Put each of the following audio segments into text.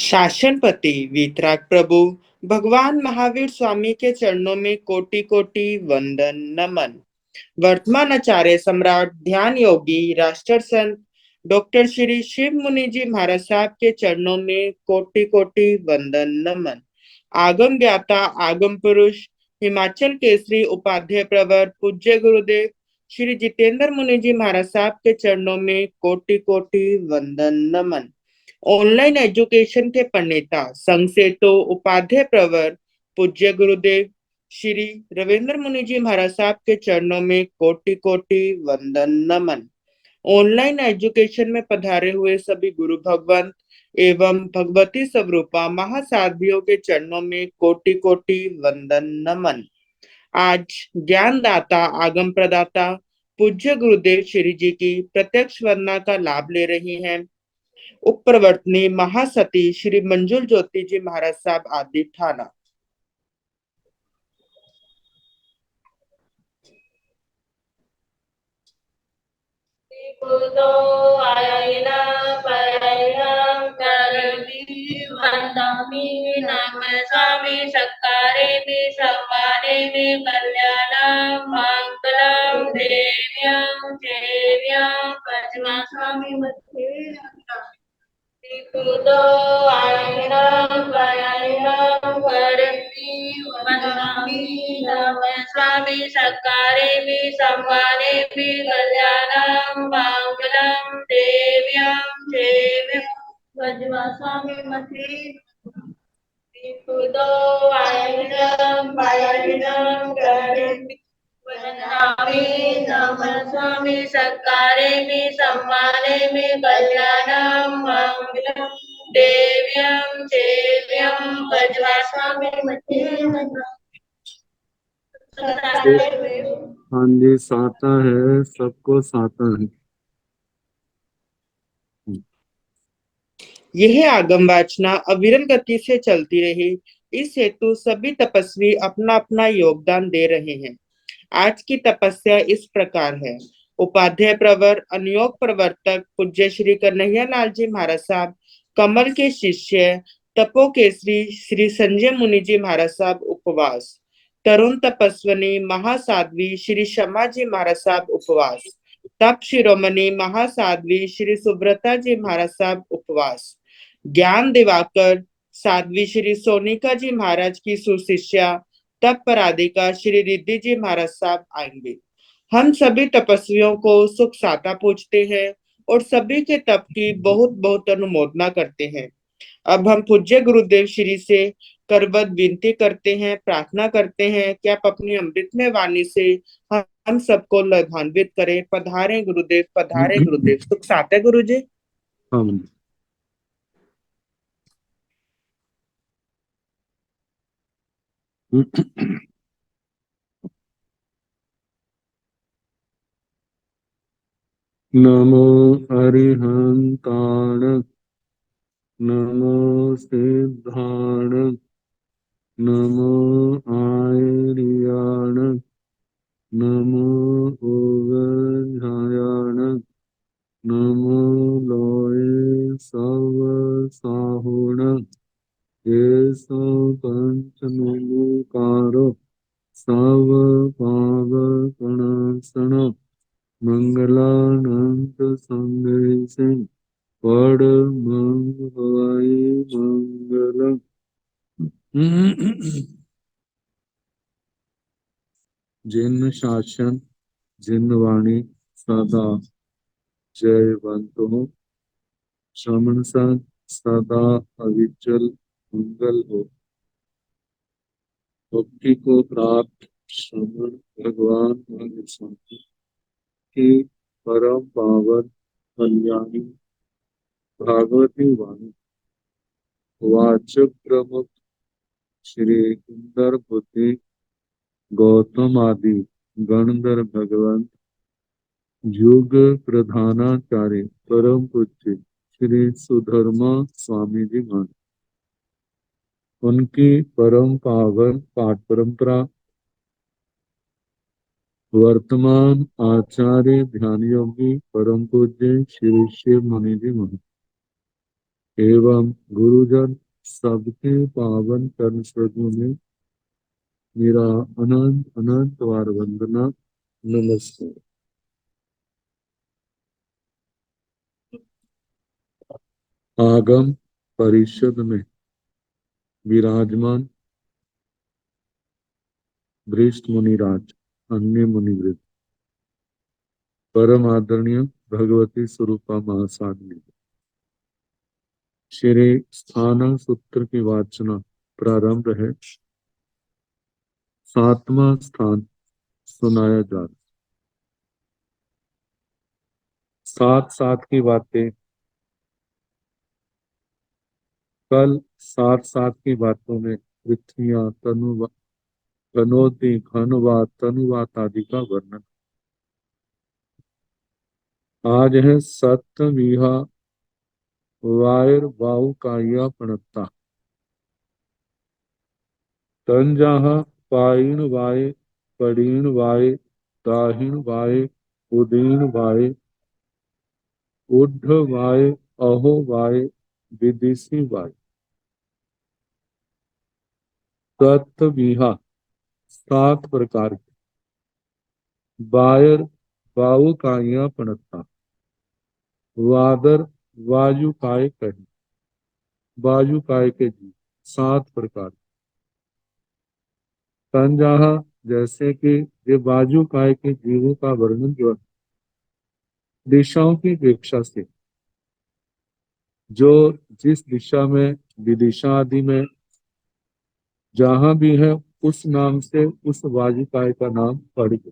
शासनपति वीतराग प्रभु भगवान महावीर स्वामी के चरणों में कोटि कोटि वंदन नमन। वर्तमान आचार्य सम्राट ध्यान योगी राष्ट्र संत डॉक्टर श्री शिव मुनि जी महाराज साहब के चरणों में कोटि कोटि वंदन नमन। आगम ज्ञाता आगम पुरुष हिमाचल केसरी उपाध्याय प्रवर पूज्य गुरुदेव श्री जितेंद्र मुनि जी महाराज साहब के चरणों में कोटि कोटि वंदन नमन। ऑनलाइन एजुकेशन के प्रणेता संघ से तो उपाध्याय प्रवर पूज्य गुरुदेव श्री रविंद्र मुनि जी महाराज साहब के चरणों में कोटि कोटि वंदन नमन। ऑनलाइन एजुकेशन में पधारे हुए सभी गुरु भगवंत एवं भगवती स्वरूपा महासाध्वियों के चरणों में कोटि कोटि वंदन नमन। आज ज्ञानदाता आगम प्रदाता पूज्य गुरुदेव श्री जी की प्रत्यक्ष वंदना का लाभ ले रही हैं उपप्रवर्तनी महासती श्री मंजुल ज्योति जी महाराज साहब आदि ठाना। कुतो आयना पयं करवी वंदामि नमस्कामि सक्कारेमि सम्मानेमि कल्याणं मंगलं देव्यं देव्यं पद्मास्वामी मध्ये कुतो आयना पयं करवी वंदामि नमस्कामि सक्कारेमि सम्मानेमि कल्याणं मंगलं देव्यं देव्यं पद्मास्वामी मध्ये कुतो आयनं पयं करवी वंदामि नमस्कामि सक्कारेमि सम्मानेमि कल्याणं मंगलं देव्यं देव्यं पद्मास्वामी मध्ये हाँ जी, साता है, सबको साता है। यह आगम वाचना अविरल गति से चलती रही। इस हेतु सभी तपस्वी अपना अपना योगदान दे रहे हैं। आज की तपस्या इस प्रकार है। उपाध्याय प्रवर अनुयोग प्रवर्तक पूज्य श्री कन्हैया लाल जी महाराज साहब कमल के शिष्य तपो केसरी श्री संजय मुनि जी महाराज साहब उपवास। तरुण तपस्विनी महासाध्वी श्री शमा जी महाराज साहब उपवास। तप शिरोमणि महासाध्वी श्री सुब्रता जी महाराज साहब उपवास। ज्ञान दिवाकर साध्वी श्री सोनिका जी महाराज की सुशिष्या तप पराधिका श्री रिद्धि जी महाराज साहब आएंगे। हम सभी तपस्वियों को सुख साता पूछते हैं और सभी के तप की बहुत बहुत अनुमोदना करते हैं। अब हम पूज्य गुरुदेव श्री से करबद्ध विनती करते हैं, प्रार्थना करते हैं कि आप अपनी अमृतमय वाणी से हम सबको लाभान्वित करें। पधारे गुरुदेव, पधारे गुरुदेव। सुख साते गुरु जी। नमो अरिहंताण नमो सिद्धाण नमो आयर्याण नमो ओगझायाण नमो लोये सव साहुण ये पंचमेलुकारो सव पाव कणासन मंगलानंद संदेश पड़ मंगवाई मंगलम। जिन शासन जिन वाणी सदा जयवंत हो, श्रवण सदा अविचल मंगल हो। भक्ति को प्राप्त श्रवण भगवान स्वामी की परम पावन कल्याणी भागवती वाणी वाचक प्रमुख श्री इंदर बुद्धि गौतम आदि गणधर भगवंत युग प्रधानाचार्य परम पूज्य श्री सुधर्मा स्वामी जी महाराज, उनकी परम पावन पाठ परंपरा वर्तमान आचार्य ध्यान योगी परम पूज्य श्री शिव मुनि जी महाराज, एवं गुरुजन सबके पावन चरण सरोज में मेरा अनंत अनंत बार वंदना, नमस्कार। आगम परिषद में विराजमान वरिष्ठ मुनिराज, अन्य मुनिवृंद, परम आदरणीय भगवती स्वरूपा महासाध्वी, श्री स्थान सूत्र की वाचना प्रारंभ है। 7वां स्थान सुनाया जा रहा। सात सात की बातें, कल सात सात की बातों में पृथ्वियां, तनोति, घनवात, तनुवात आदि का वर्णन। आज है सप्तमीहा वायु काया प्रणता, तंजाहा पायीण वाय, पड़ीण वाय, दाहिण वाय, उदीन वाय, ऊर्ध्व वाय, अहो वाय, विदिशी वाय। सप्तमीहा 7 प्रकार की वायर, वायु काया प्रणता, वादर, वायु काय कही, वायु काय के जीव 7 प्रकार। तंजाहा जैसे कि ये वायु काय के जीवों का वर्णन जो है, दिशाओं की अपेक्षा से, जो जिस दिशा में, विदिशा आदि में जहां भी है, उस नाम से उस वायुकाय का नाम पड़ गया।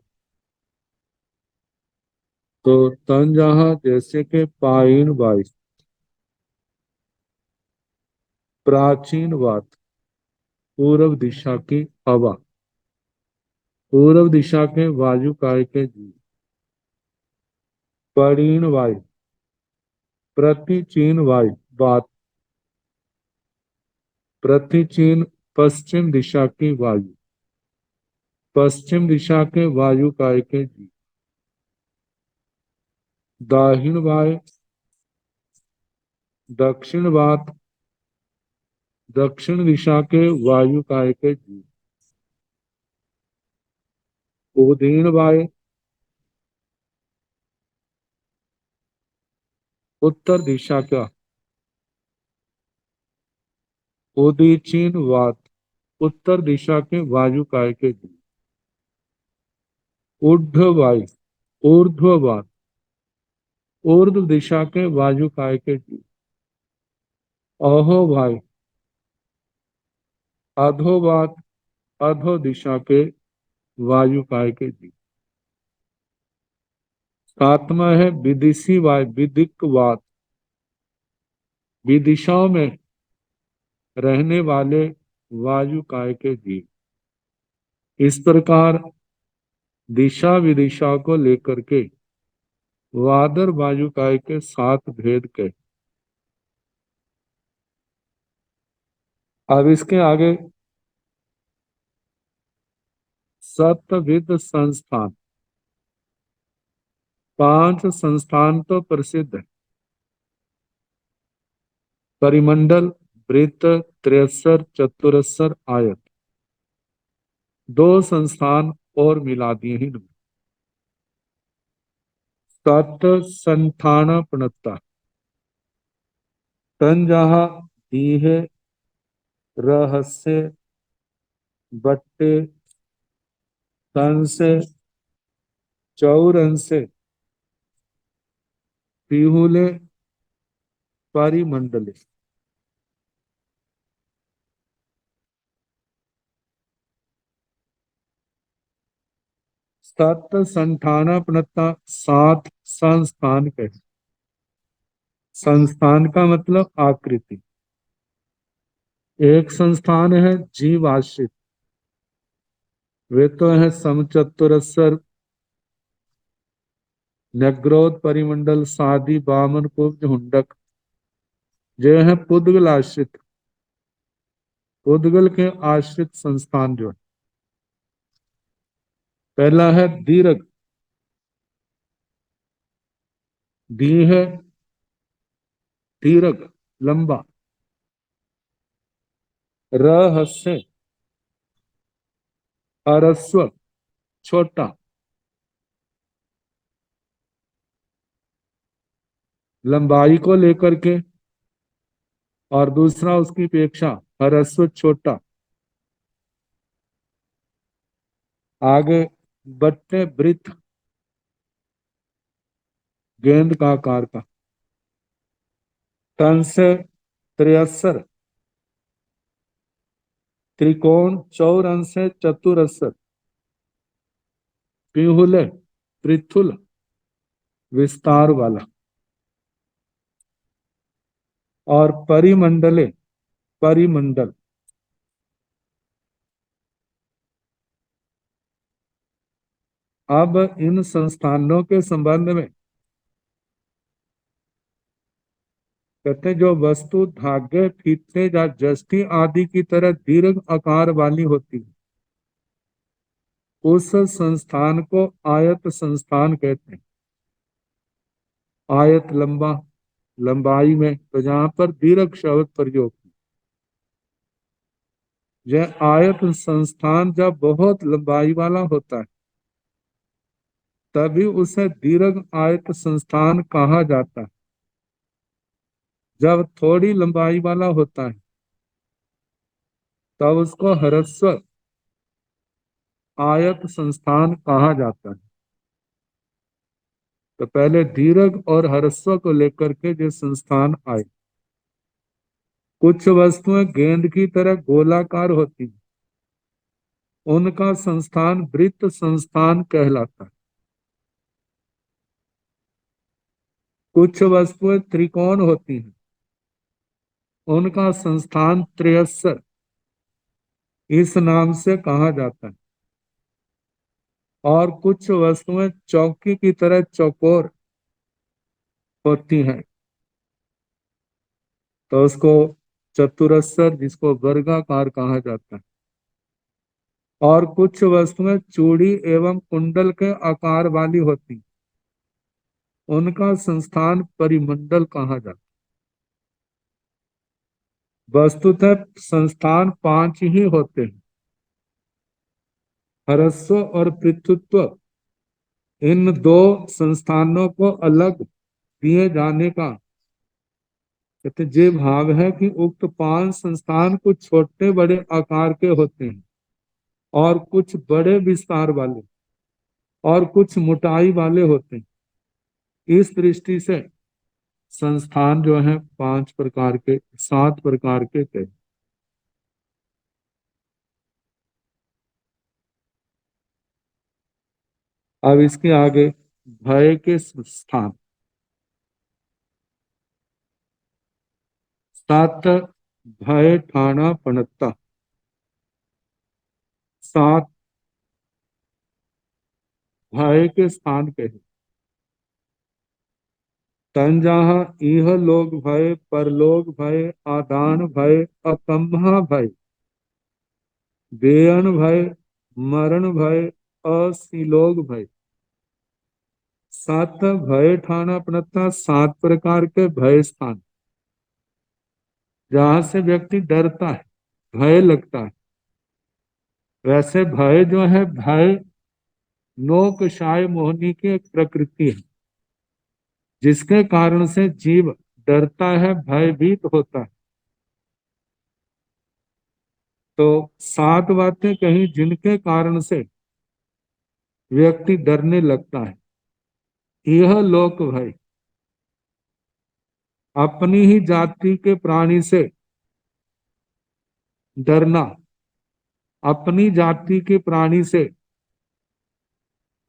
तो तंजाहा जैसे कि पायीण वायु, प्राचीन वात, पूर्व दिशा की हवा, पूर्व दिशा के वायुकाय के जीव। परीण वायु, प्रतिचीन वायु, वात, प्रतिचीन पश्चिम दिशा की वायु, पश्चिम दिशा के वायुकाय के जीव। दाहिण वायु, दक्षिण वात, दक्षिण दिशा के वायुकाय के जीव। उदीन वायु, उत्तर दिशा का। उदीचीन वात, उत्तर दिशा के वायुकाय के जीव। ऊर्ध्व वायु, ऊर्ध्व वात, ऊर्ध्व दिशा के वायुकाय के जीव। अहो वायु, अधोवात, अधो दिशा के वायुकाय के जीव। 7वां है विदिशी वायु, विदिक वात, विदिशाओं में रहने वाले वायुकाय के जीव। इस प्रकार दिशा विदिशा को लेकर के वादर वायुकाय के 7 भेद कहे। अब इसके आगे सप्तविध संस्थान, 5 संस्थान तो प्रसिद्ध है। परिमंडल, वृत्त, त्रिस्तर, चतुरस्र, आयत, 2 संस्थान और मिला दिए हैं। सत संठान प्रणता, तन जहा दीहे, रहस्य, बट्टे, तन से, चौरन से, पीहुले, परिमंडले। सत संठान प्रणता 7 संस्थान कहे। संस्थान का मतलब आकृति। एक संस्थान है जीव आश्रित, वे तो है समचतुरस्र, नग्रोध, परिमंडल, सादी, बामन, कुब्ज, हुंडक, जो है पुद्गल आश्रित। पुद्गल के आश्रित संस्थान जो है, पहला है दीर्घ, दी है दीर्घ, लंबा, रहस्य, ह्रस्व, छोटा। लंबाई को लेकर के, और दूसरा उसकी अपेक्षा, ह्रस्व, छोटा। आगे बट्टे, वृत्त, गेंद का आकार का। तन से त्रियस्सर, त्रिकोण, चौरन से चतुरस्र। पिहुले, पृथुल, विस्तार वाला। और परिमंडले, परिमंडल। अब इन संस्थानों के संबंध में कहते हैं, जो वस्तु धागे, फीते या जस्ती आदि की तरह दीर्घ आकार वाली होती है, उस संस्थान को आयत संस्थान कहते हैं। आयत लंबा, लंबाई में, तो जहां पर दीर्घ शब्द प्रयोग, यह आयत संस्थान जब बहुत लंबाई वाला होता है तभी उसे दीर्घ आयत संस्थान कहा जाता है। जब थोड़ी लंबाई वाला होता है तब उसको ह्रस्व आयत संस्थान कहा जाता है। तो पहले दीर्घ और ह्रस्व को लेकर के जो संस्थान आए। कुछ वस्तुएं गेंद की तरह गोलाकार होती हैं, उनका संस्थान वृत्त संस्थान कहलाता है। कुछ वस्तुएं त्रिकोण होती हैं, उनका संस्थान त्रियस्सर इस नाम से कहा जाता है। और कुछ वस्तुएं चौकी की तरह चौकोर होती हैं, तो उसको चतुरस्र, जिसको वर्गाकार कहा जाता है। और कुछ वस्तुएं चूड़ी एवं कुंडल के आकार वाली होती, उनका संस्थान परिमंडल कहा जाता है। वस्तुतः संस्थान 5 ही होते हैं। ह्रस्व और पृथुत्व, इन दो संस्थानों को अलग दिए जाने का कहते ये भाव है कि उक्त 5 संस्थान कुछ छोटे बड़े आकार के होते हैं, और कुछ बड़े विस्तार वाले, और कुछ मोटाई वाले होते हैं। इस दृष्टि से संस्थान जो है 5 प्रकार के, 7 प्रकार के थे। अब इसके आगे भय के स्थान। 7 भय ठाना पणता। 7 भय के स्थान कहे। तन जहाँ इह लोग भय, परलोक भय, आदान भय, अकम्हा भय, बेअन भय, मरण भय, असिलोक भय। 7 भय ठाना पड़ता, 7 प्रकार के भय स्थान, जहां से व्यक्ति डरता है, भय लगता है। वैसे भय जो है, भय नोक शाय मोहनी की एक प्रकृति है, जिसके कारण से जीव डरता है, भयभीत होता है। तो 7 बातें कही जिनके कारण से व्यक्ति डरने लगता है। यह लोक भय, अपनी ही जाति के प्राणी से डरना, अपनी जाति के प्राणी से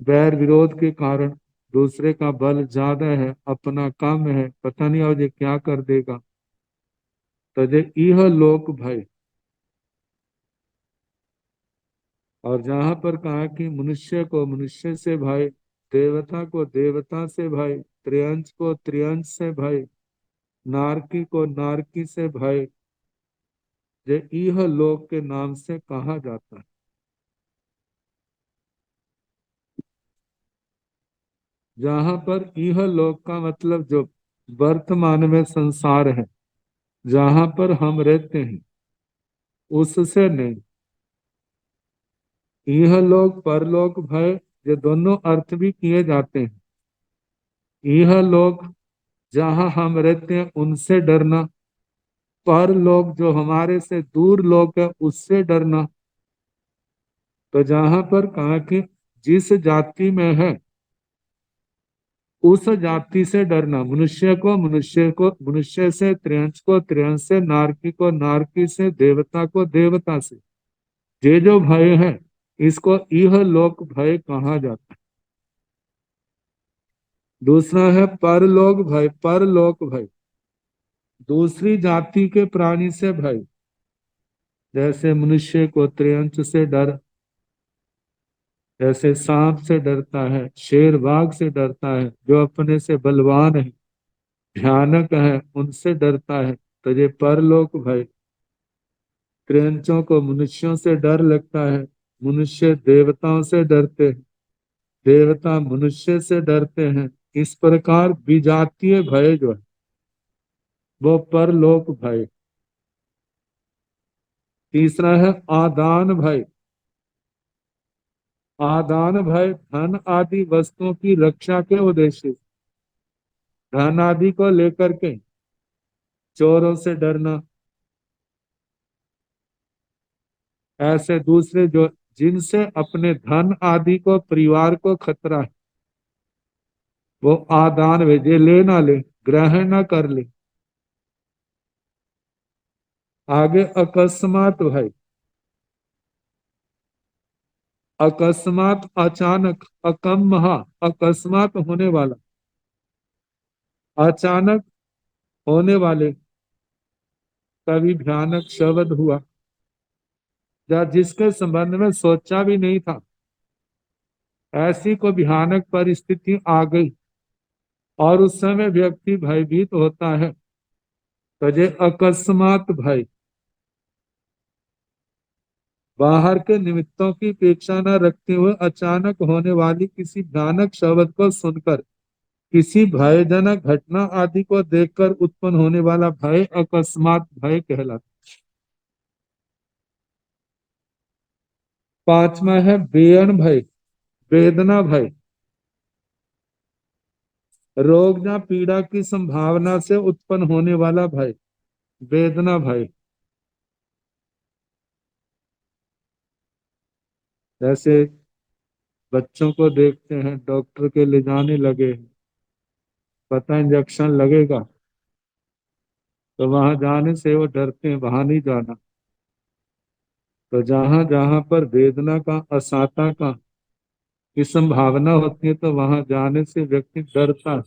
बैर विरोध के कारण, दूसरे का बल ज्यादा है, अपना कम है, पता नहीं और ये क्या कर देगा, तो यह लोक भय। और जहां पर कहा कि मनुष्य को मनुष्य से भय, देवता को देवता से भय, त्रियंश को त्रियंश से भय, नारकी को नारकी से भय, ये इह लोक के नाम से कहा जाता है। जहां पर इह लोक का मतलब जो वर्तमान में संसार है, जहां पर हम रहते हैं उससे नहीं। यह लोक परलोक भय, ये दोनों अर्थ भी किए जाते हैं। यह लोक जहां हम रहते हैं उनसे डरना, परलोक जो हमारे से दूर लोक है उससे डरना। तो जहां पर कहा कि जिस जाति में है उस जाति से डरना, मनुष्य को मनुष्य से, त्रियंश को त्रियंश से, नारकी को नारकी से, देवता को देवता से, ये जो भय है इसको इह लोक भय कहा जाता है। दूसरा है परलोक भय। परलोक भय दूसरी जाति के प्राणी से भय, जैसे मनुष्य को त्रियंश से डर, जैसे सांप से डरता है, शेर बाघ से डरता है, जो अपने से बलवान है, भयानक है, उनसे डरता है। तो ये परलोक भय। त्रियंचों को मनुष्यों से डर लगता है, मनुष्य देवताओं से डरते हैं, देवता मनुष्य से डरते हैं। इस प्रकार विजातीय भय जो है वो परलोक भय। तीसरा है आदान भय। आदान भय धन आदि वस्तुओं की रक्षा के उद्देश्य से, धन आदि को लेकर के चोरों से डरना, ऐसे दूसरे जो जिनसे अपने धन आदि को, परिवार को खतरा है, वो आदान भेजे, ले ना ले, ग्रहण ना कर ले। आगे अकस्मात भय। अकस्मात अचानक, अकम्महा अकस्मात होने वाला, अचानक होने वाले, कभी भयानक शब्द हुआ या जिसके संबंध में सोचा भी नहीं था, ऐसी को भयानक परिस्थिति आ गई और उस समय व्यक्ति भयभीत होता है, तो ये अकस्मात भय। बाहर के निमित्तों की अपेक्षा न रखते हुए अचानक होने वाली किसी भयानक शब्द को सुनकर, किसी भयजनक घटना आदि को देखकर उत्पन्न होने वाला भय अकस्मात भय कहलाता। पांचवा है बेअण भय, वेदना भय। रोग या पीड़ा की संभावना से उत्पन्न होने वाला भय, वेदना भय। जैसे बच्चों को देखते हैं डॉक्टर के ले जाने लगे हैं, पता इंजेक्शन लगेगा, तो वहां जाने से वो डरते हैं, वहां नहीं जाना। तो जहां जहां पर वेदना का, असाता का की संभावना होती है तो वहां जाने से व्यक्ति डरता है।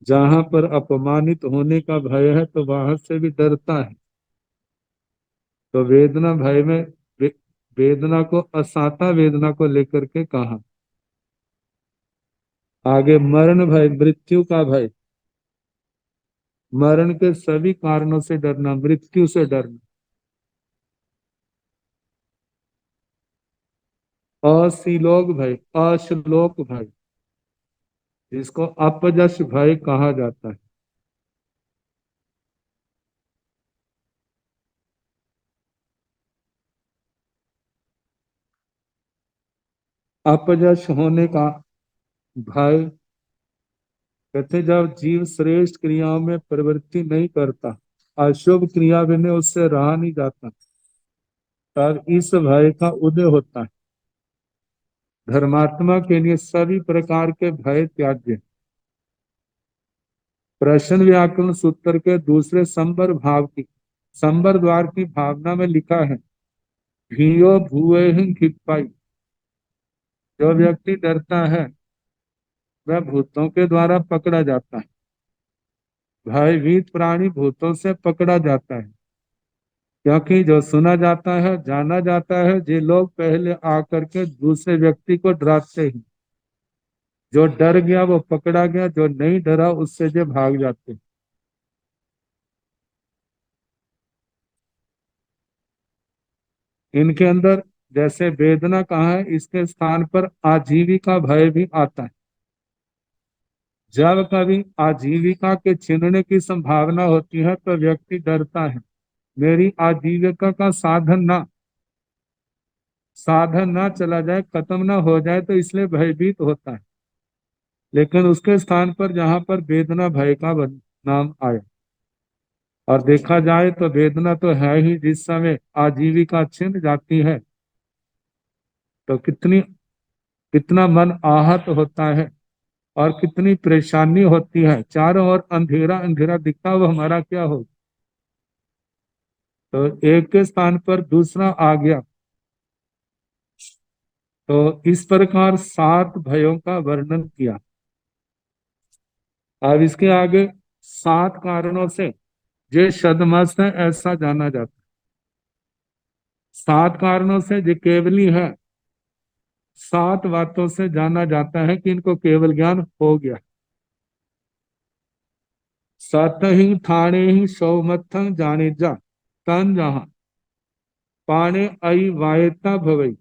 जहां पर अपमानित होने का भय है तो वहां से भी डरता है। तो वेदना भय में वेदना को, असाता वेदना को लेकर के कहा। आगे मरण भय, मृत्यु का भय। मरण के सभी कारणों से डरना, मृत्यु से डरना। असिलोक भय, अश्लोक भय, जिसको अपजश भय कहा जाता है। अपजश होने का भय कहते, जब जीव श्रेष्ठ क्रियाओं में प्रवृत्ति नहीं करता, अशुभ क्रिया में उससे रहा नहीं जाता, तब इस भय का उदय होता है। धर्मात्मा के लिए सभी प्रकार के भय त्याज्य। प्रश्न व्याकरण सूत्र के दूसरे संबर भाव की, संबर द्वार की भावना में लिखा है, भीयो भूए खिपाई। जो व्यक्ति डरता है वह भूतों के द्वारा पकड़ा जाता है। भयभीत प्राणी भूतों से पकड़ा जाता है, क्योंकि जो सुना जाता है, जाना जाता है, ये लोग पहले आकर के दूसरे व्यक्ति को डराते हैं। जो डर गया वो पकड़ा गया, जो नहीं डरा उससे जो भाग जाते हैं। इनके अंदर जैसे वेदना कहाँ है, इसके स्थान पर आजीविका भय भी आता है। जब कभी आजीविका के छीनने की संभावना होती है तो व्यक्ति डरता है, मेरी आजीविका का साधन ना चला जाए, खत्म ना हो जाए, तो इसलिए भयभीत होता है। लेकिन उसके स्थान पर जहां पर वेदना भय का नाम आए, और देखा जाए तो वेदना तो है ही, जिस समय आजीविका छिन जाती है तो कितना मन आहत होता है और कितनी परेशानी होती है। चारों ओर अंधेरा अंधेरा दिखता, वो हमारा क्या हो। तो एक के स्थान पर दूसरा आ गया। तो इस प्रकार 7 भयों का वर्णन किया। अब इसके आगे 7 कारणों से जो छद्मस्त है ऐसा जाना जाता है। 7 कारणों से जो केवली है, 7 बातों से जाना जाता है कि इनको केवल ज्ञान हो गया। सत ही थाने ही सौमथं जाने जा तन जहां पाणे अई वायता भवई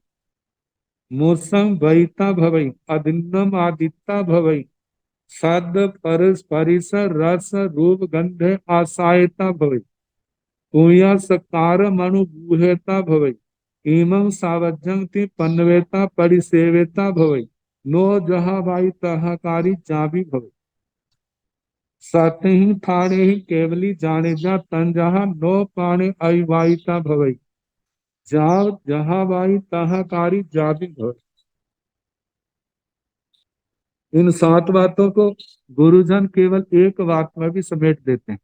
मूसं वयिता भवई अदिन्नम आदित्ता भवई सद परस परिसर रस रूप गंधे आसायता भवई पूया सकार मनुगुहेता भवई इमं सावज्जंति पन्नवेता परिसेवेता भवई नो जहा वाई तहाकारी जाबी भवई सत ही थाने ही केवली जाने जा तन जहा नो पाणे अविवाहिता भवई जाव जहाँ वाई तहाकारी जाबी भवई। इन 7 बातों को गुरुजन केवल एक बात में भी समेट देते हैं।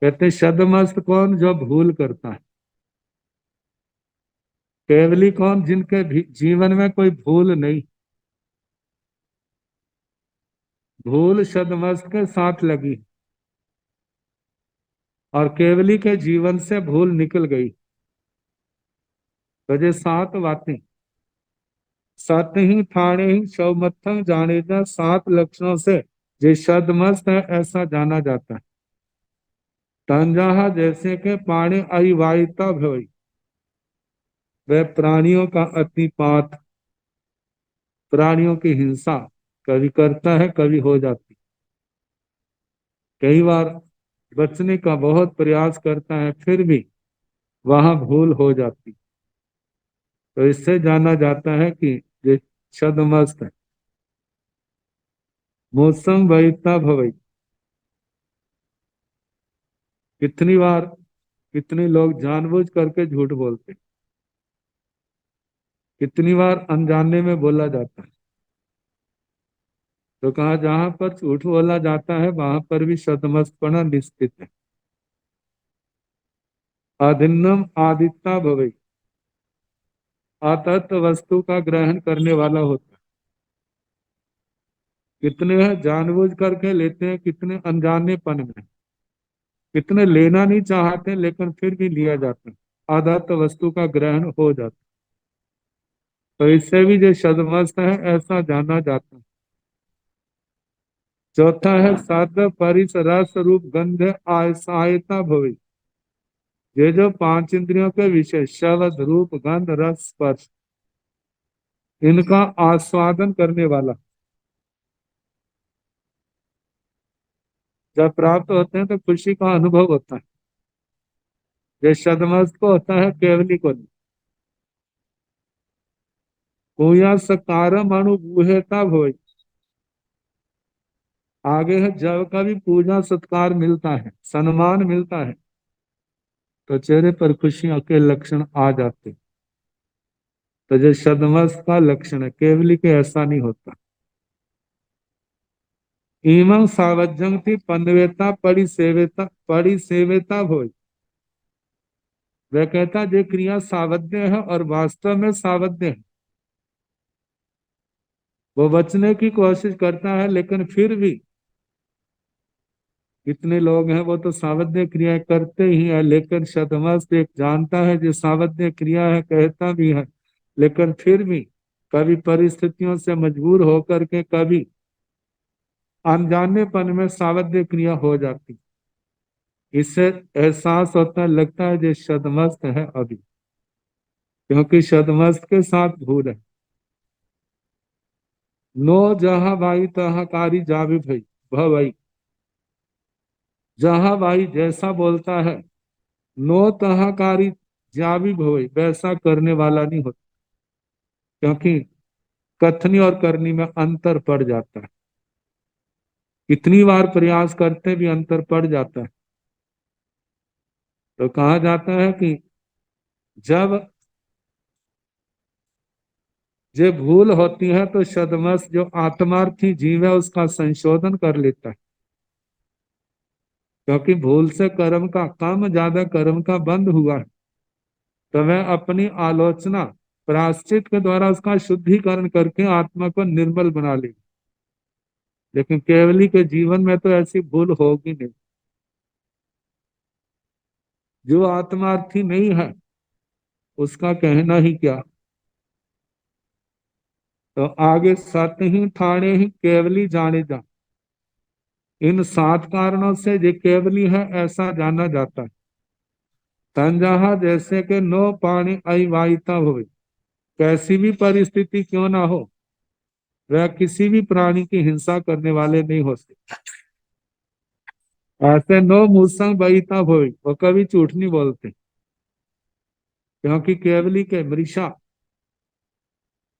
कहते शदमस्त कौन, जो भूल करता है। केवली कौन, जिनके जीवन में कोई भूल नहीं। भूल शदमस्त के साथ लगी और केवली के जीवन से भूल निकल गई। तो ये 7 बातें, सत ही ठाणे ही सौमथं जाने जा, 7 लक्षणों से जो शदमस्त है ऐसा जाना जाता है। तंजाहा जैसे के पाणे अविवाहिता भवई, वह प्राणियों का अतिपात, प्राणियों की हिंसा कभी करता है कभी हो जाती। कई बार बचने का बहुत प्रयास करता है फिर भी वहां भूल हो जाती। तो इससे जाना जाता है कि ये छद्मस्त है। मौसम वहिता भवई, कितनी बार कितने लोग जानबूझ करके झूठ बोलते, कितनी बार अनजाने में बोला जाता है। तो कहा जहां पर झूठ बोला जाता है वहां पर भी शतमस्तपणा निश्चित है। अभिन्नम आदित्य भवई, अतत वस्तु का ग्रहण करने वाला होता है। कितने हैं जानबूझ करके लेते हैं, कितने अनजानेपन में, कितने लेना नहीं चाहते लेकिन फिर भी लिया जाता है। अतत वस्तु का ग्रहण हो जाता है। तो इससे भी जो शतमस्त है ऐसा जाना जाता है। चौथा है साध परिस रस रूप गंध आयता भवई, ये जो 5 इंद्रियों के विषय शब्द रूप गंध रस स्पर्श, इनका आस्वादन करने वाला जब प्राप्त होते हैं तो खुशी का अनुभव होता है। ये शतमस्त को होता है, केवली को नहीं। कुया सकारम अनुभूहेता भवई, आगे है जब कभी पूजा सत्कार मिलता है, सम्मान मिलता है, तो चेहरे पर खुशियों के लक्षण आ जाते हैं। तो जो शतमस्त का लक्षण है, केवली के ऐसा नहीं होता। इमं सावज्जं थी पन्वेता परिसेवेता भोज, वह कहता जो क्रिया सावध्य है और वास्तव में सावध्य है। वो बचने की कोशिश करता है लेकिन फिर भी कितने लोग हैं वो तो सावध्य क्रिया करते ही है, लेकिन शतमस्त एक जानता है जो सावध्य क्रिया है, कहता भी है, लेकिन फिर भी कभी परिस्थितियों से मजबूर होकर के कभी अनजानेपन में सावध्य क्रिया हो जाती। इससे एहसास होता है, लगता है जो शतमस्त है अभी, क्योंकि शतमस्त के साथ भूल है। नो जहाँ भाई तहाँ कारी जावे भाई भई। जहाँ भाई जैसा बोलता है, नो तहाँ कारी जावी भई, वैसा करने वाला नहीं होता। क्योंकि कथनी और करनी में अंतर पड़ जाता है। कितनी बार प्रयास करते भी अंतर पड़ जाता है। तो कहा जाता है कि जब ये भूल होती है तो सदमस जो आत्मार्थी जीव है उसका संशोधन कर लेता है। क्योंकि भूल से कर्म का कम ज्यादा कर्म का बंद हुआ है, तो वह अपनी आलोचना प्रायश्चित के द्वारा उसका शुद्धिकरण करके आत्मा को निर्मल बना लेगी। लेकिन केवली के जीवन में तो ऐसी भूल होगी नहीं। जो आत्मार्थी नहीं है उसका कहना ही क्या। तो आगे सत ही ठाणे ही केवली जाने जा। इन 7 कारणों से ये केवली है ऐसा जाना जाता है। तंजहा जैसे के नो पानी अवाहिता हो, कैसी भी परिस्थिति क्यों ना हो, वह किसी भी प्राणी की हिंसा करने वाले नहीं होते। ऐसे नो मूसंग बहिता भोई, वो कभी झूठ नहीं बोलते। क्योंकि केवली के मृषा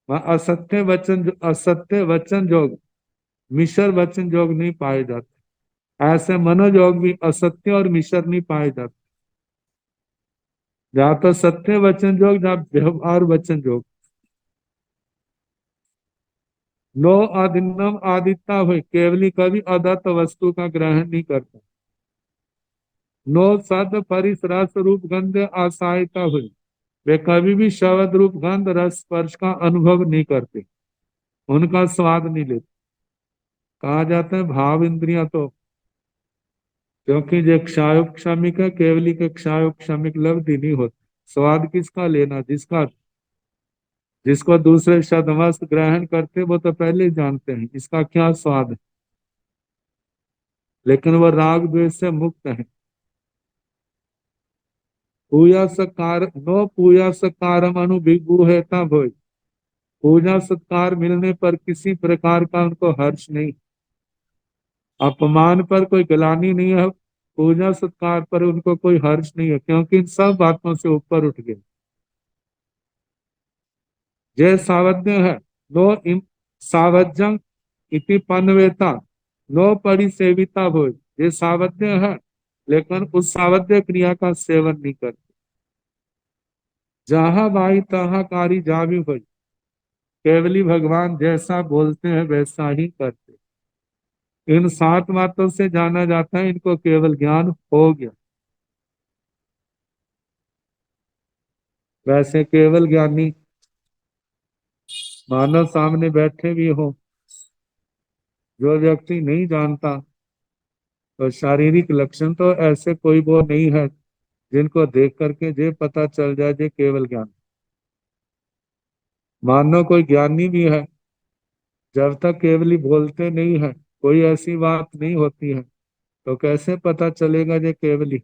वह असत्य वचन जोग मिश्र वचन जोग नहीं पाए जाते। ऐसे मनोयोग भी असत्य और मिश्र नहीं पाए जाते। जहाँ तो सत्य वचन जोग, जहाँ व्यवहार वचन जोग। नो आदिन्नम आदिता हुई, केवली कभी अदत्त वस्तु का ग्रहण नहीं करता। नो सद परिसरस रूप गंध आसायता हुई, वे कभी भी शब्द रूप गंध रस स्पर्श का अनुभव नहीं करते, उनका स्वाद नहीं लेते। कहा जाता है भाव इंद्रियां तो, क्योंकि जो क्षायुक क्षमिक है, केवली के क्षायुक क्षमिक लब्धि नहीं होती। स्वाद किसका लेना, जिसका जिसको दूसरे शब्दवश ग्रहण करते वो तो पहले ही जानते हैं इसका क्या स्वाद है। लेकिन वो राग द्वेष से मुक्त है। पूजा सत्कार नो पूजा सत्कारम अनुभू है तब हो। पूजा सत्कार मिलने पर किसी प्रकार का उनको हर्ष नहीं, अपमान पर कोई गिलानी नहीं है, पूजा सत्कार पर उनको कोई हर्ष नहीं है, क्योंकि इन सब बातों से ऊपर उठ गए। जय सावध्य है नो इम सावज्जं इति पनवेता, नो परिसेविता भोज। ये सावध्य है लेकिन उस सावध्य क्रिया का सेवन नहीं करते। जहां बाई तहां कारी जावी भोज, केवली भगवान जैसा बोलते हैं वैसा ही करते। इन 7 बातों से जाना जाता है इनको केवल ज्ञान हो गया। वैसे केवल ज्ञानी मानव सामने बैठे भी हो, जो व्यक्ति नहीं जानता तो शारीरिक लक्षण तो ऐसे कोई वो नहीं है जिनको देख करके ये पता चल जाए ये केवल ज्ञान। मानो कोई ज्ञानी भी है, जब तक केवली बोलते नहीं है, कोई ऐसी बात नहीं होती है, तो कैसे पता चलेगा ये केवली।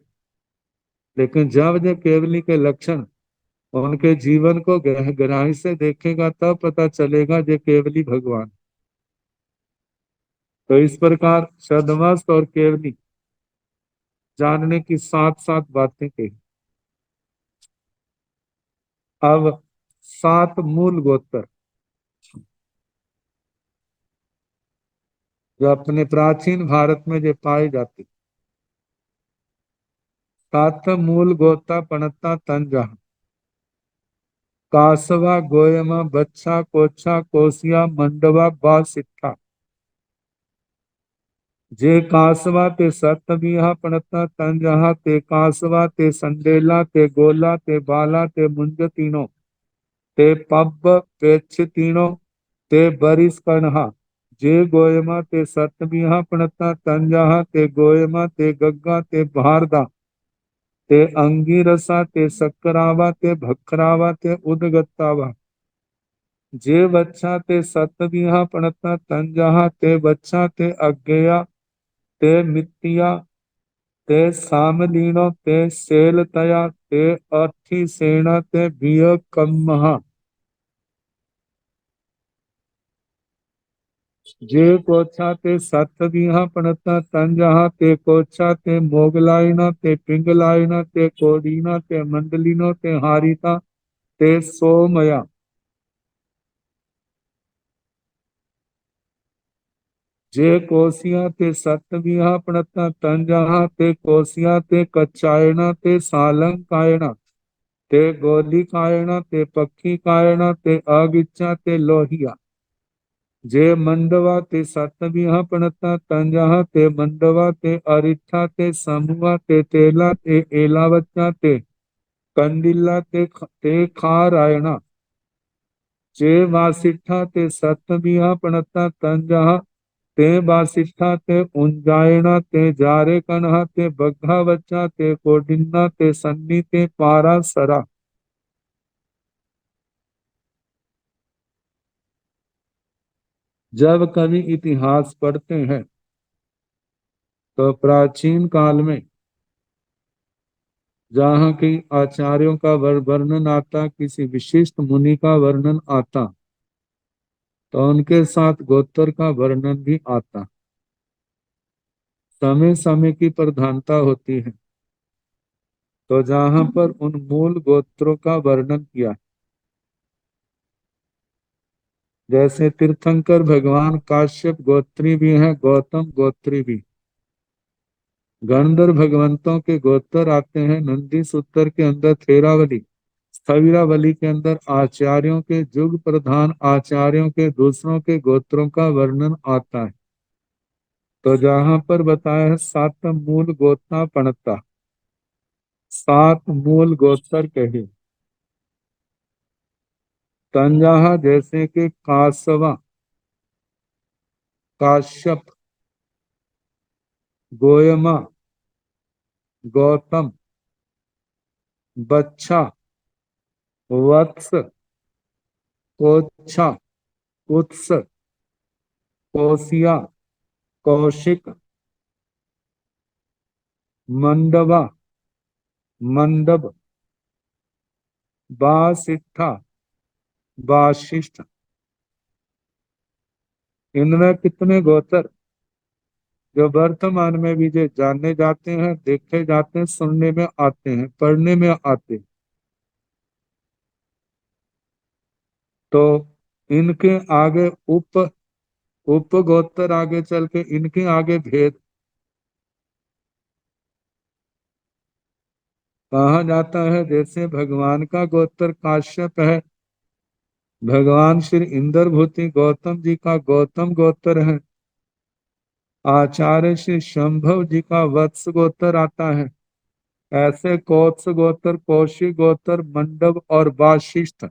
लेकिन जब ये केवली के लक्षण उनके जीवन को गहराई से देखेगा तब पता चलेगा ये केवली भगवान। तो इस प्रकार सदमस्त और केवली जानने की 7 बातें कही। अब 7 मूल गोत्र जो अपने प्राचीन भारत में जो पाए जाते। 7 मूल गोता पणता तंजा, कासवा गोयमा बच्चा कोच्छा कोसिया मंडवा बा सिट्ठा। जे कासवा ते सतबिहा पणता तंजहा, ते कासवा ते संडेला ते गोला ते बाला ते मुंज तीनों, ते पब पेछ तीनों, ते बरिस कणहा। जे गोयमा ते सतबिहा पणता तंजहा, ते गोयमा ते गग्गा ते भारदा, ते अंगीरसा ते सक्करावा ते भखरावा ते उदगत्तावा। जे बच्चा ते सतबिहा पणता तंजहा, ते बच्चा ते अज्ञेया ते मित्तिया, ते सामलीनो ते सेलतया, ते अठी सेना ते बिय कम्महा। जे कोच्छा ते सत दीहा पणता तन जहा ते कोच्छा ते मोगलाइना ते पिंगलाइना ते कोडीना ते मंडलिनो ते हारिता ते सोमया। जे कोसिया ते सत दीहा पणता तन जहा ते कोसिया ते कच्चायना ते सालंग कायना ते गोली कायना ते पक्की कायना ते अगिच्चा ते लोहिया। जे मंडवा ते सतविहा पणता तंजहा ते मंडवा ते अरिठा ते समूहा ते तेला ते एलावचा ते कंडिला ते खारायणा। जे वासिठा ते सतविहा पणता तंजहा ते वासिठा ते उंजायणा ते जारे कन्हा ते बग्घा बच्चा ते कोडिन्ना ते सन्नी ते पारा सरा। जब कभी इतिहास पढ़ते हैं तो प्राचीन काल में जहाँ की आचार्यों का वर्णन आता, किसी विशिष्ट मुनि का वर्णन आता, तो उनके साथ गोत्र का वर्णन भी आता। समय समय की प्रधानता होती है, तो जहाँ पर उन मूल गोत्रों का वर्णन किया, जैसे तीर्थंकर भगवान काश्यप गोत्री भी हैं, गौतम गोत्री भी। गंधर्व भगवंतों के गोत्र आते हैं नंदी सूत्र के अंदर थेरावली, स्थविरावली के अंदर आचार्यों के जुग प्रधान आचार्यों के दूसरों के गोत्रों का वर्णन आता है। तो जहां पर बताया है सात मूल गोत्रा पणता, सात मूल गोत्र कहे। तंजाहा जैसे कि कासवा, काश्यप, गोयमा, गौतम, बच्छा, वत्स, कोच्छा, कुत्स, कोसिया, कौशिक, मंडवा, मंडब, बासिट्ठा, वाशिष्ठ। इनमें कितने गोत्र जो वर्तमान में भी जो जाने जाते हैं, देखे जाते हैं, सुनने में आते हैं, पढ़ने में आते हैं। तो इनके आगे उप उप गोत्र आगे चल के इनके आगे भेद कहा जाता है। जैसे भगवान का गोत्र काश्यप है, भगवान श्री इंद्रभूति गौतम जी का गौतम गोत्र है, आचार्य श्री शंभव जी का वत्स गोत्र आता है। ऐसे कौत्स गोत्र, कौशिक गोत्र, मंडव और वाशिष्ठ।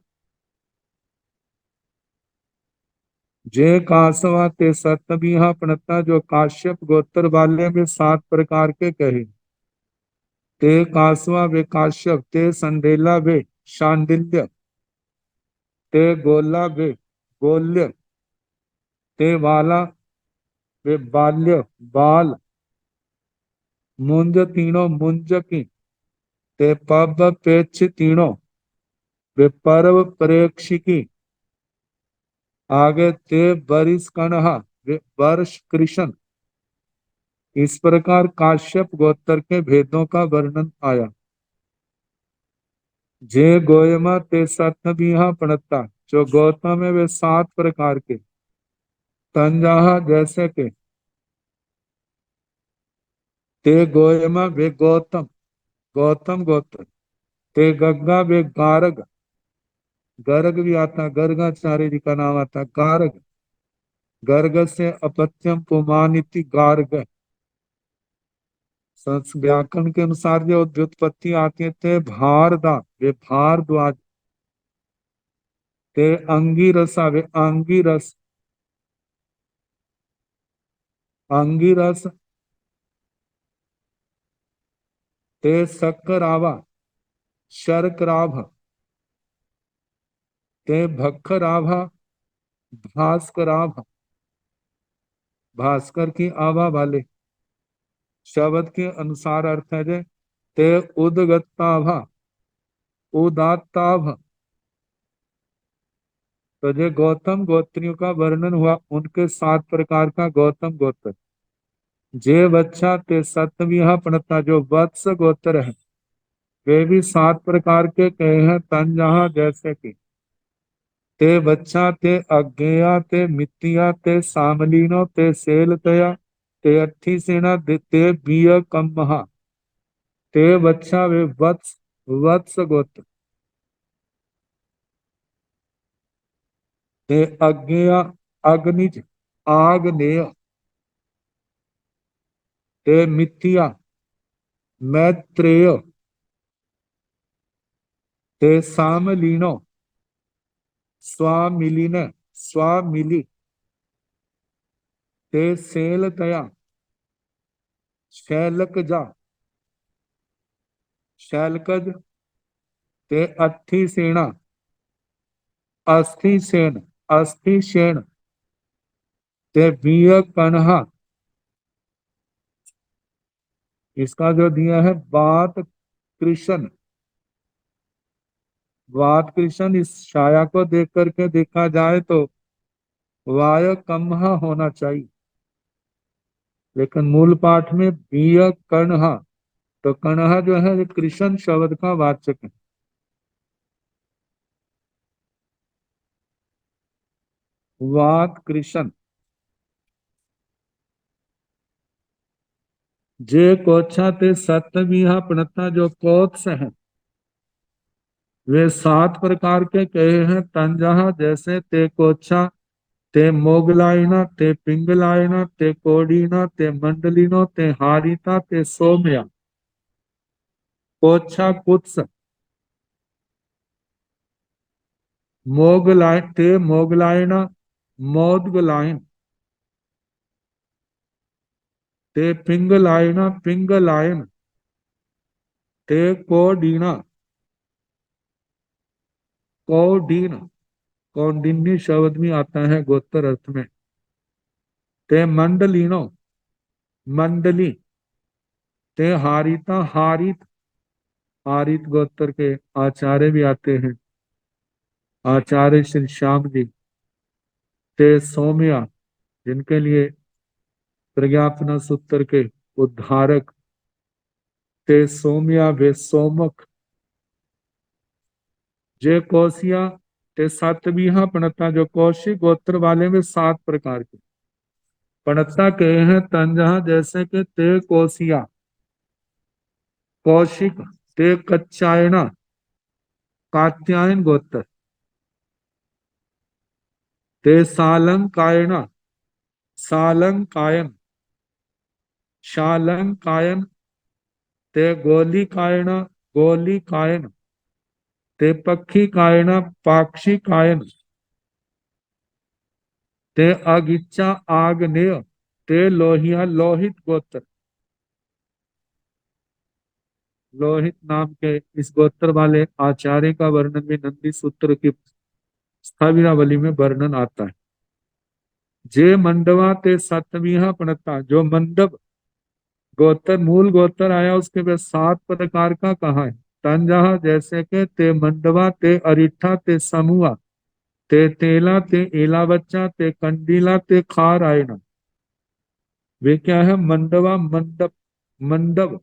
जे कासवा ते सतबिहा प्रणता, जो काश्यप गोत्र वाले में सात प्रकार के कहे। ते कासवा वे काश्यप, ते संडेला वे शांडिल्य, ते गोला वे गोल्य, ते वाला वे बाल्य बाल, मुंज तीनों मुंज की, ते पब पेच तीनों वे पर्व प्रेक्षिकी। आगे ते बरिस कन्हा वे वर्ष कृष्ण। इस प्रकार काश्यप गोत्र के भेदों का वर्णन आया। जे गोयमा ते सतबिहा प्रणता, जो गौतम है वे सात प्रकार के। तंजाहा जैसे के, ते गोयमा वे गौतम, गौतम गोत्र। ते गग्गा वे गारग, गर्ग भी आता, गर्गाचार्य जी का नाम आता गारग। गर्ग से अपत्यम पुमानिति गार्ग। व्याकरण के अनुसार जो व्युत्पत्ति आती थे भारदा वे भारद्वाज। ते अंगिरसा वे अंगिरस, अंगिरस। ते सक्करावा शर्कराभ, ते भक्खराभा भास्कराभ, भास्कर की आभा वाले। शब्द के अनुसार अर्थ है जे ते उदगत्ताभा, उदात्ताभ, तो जो गौतम गोत्रियों का वर्णन हुआ, उनके 7 प्रकार का गौतम गोत्र। जे बच्चा ते सतविहा प्रणता, जो वत्स गोत्र है, वे भी 7 प्रकार के कहे हैं तन जहाँ जैसे कि ते बच्चा ते अज्ञेया ते मित्तिया ते सामलीनो ते सेलतया ते अट्ठी सेना ते बीय कम्महा। ते बच्चा वे वत्स, वत्स गोत्र। ते अज्ञेया अग्निज आग्नेय। ते मित्तिया मैत्रेय। ते सामलीनो स्वामिलिन स्वामिली। ते सेलतया शैलकजा शैलकज। ते अट्ठी सेना अस्थि सेन अस्थि सेन। ते बीय कन्हा, इसका जो दिया है बात कृष्ण। बात कृष्ण, इस छाया को देख करके देखा जाए तो वाय कम्हा होना चाहिए, लेकिन मूल पाठ में बीय कन्हा। तो कन्हा जो है ये कृष्ण शब्द का वाचक है। वात कृष्ण। जे कोच्छा ते सतविहा प्रणता, जो कोत्स है वे 7 प्रकार के कहे हैं तंजहा जैसे ते कोच्छा ते मोगलाइना ते पिंगलाइना ते कोडीना ते मंडलिनो ते हारिता ते सोमया। कोच्छा कुत्स। मोगलाइन ते मोगलाइना मोदगलाइन। ते पिंगलाइना पिंगलाइन। ते कोडीना कोडीन। कौंडिन्य शब्द में आता है गोत्र अर्थ में। ते मंडलिनो मंडली। ते हारिता हारित। हारित गोत्र के आचार्य भी आते हैं, आचार्य श्री श्याम जी। ते सौम्या, जिनके लिए प्रज्ञापना सूत्र के उद्धारक। ते सौम्या वे सोमक। जे कौशिया ते सातवीहा पणता, जो कौशिक गोत्र वाले में 7 प्रकार के पणता के हैं तंजहा जैसे कि ते कौशिया कौशिक। ते कच्चायना कात्यायन गोत्र। ते सालंकायना सालंकायन शालंकायन। ते गोलिकायना गोलिकायन। ते पक्षी कायना पाक्षी कायन। ते अगिच्चा आग्नेय। ते लोहिया लोहित गोत्र। लोहित नाम के इस गोत्र वाले आचार्य का वर्णन भी नंदी सूत्र की स्थाविरावली में वर्णन आता है। जे मंडवा ते सतवीहा प्रणता, जो मंडप गोत्र मूल गोत्र आया उसके वे 7 प्रकार का कहा है तंजहा जैसे के ते मंडवा ते अरिठा ते समूहा ते तेला ते एला बच्चा ते कंडीला ते खार आयना। वे क्या है मंडवा मंडप मंडप।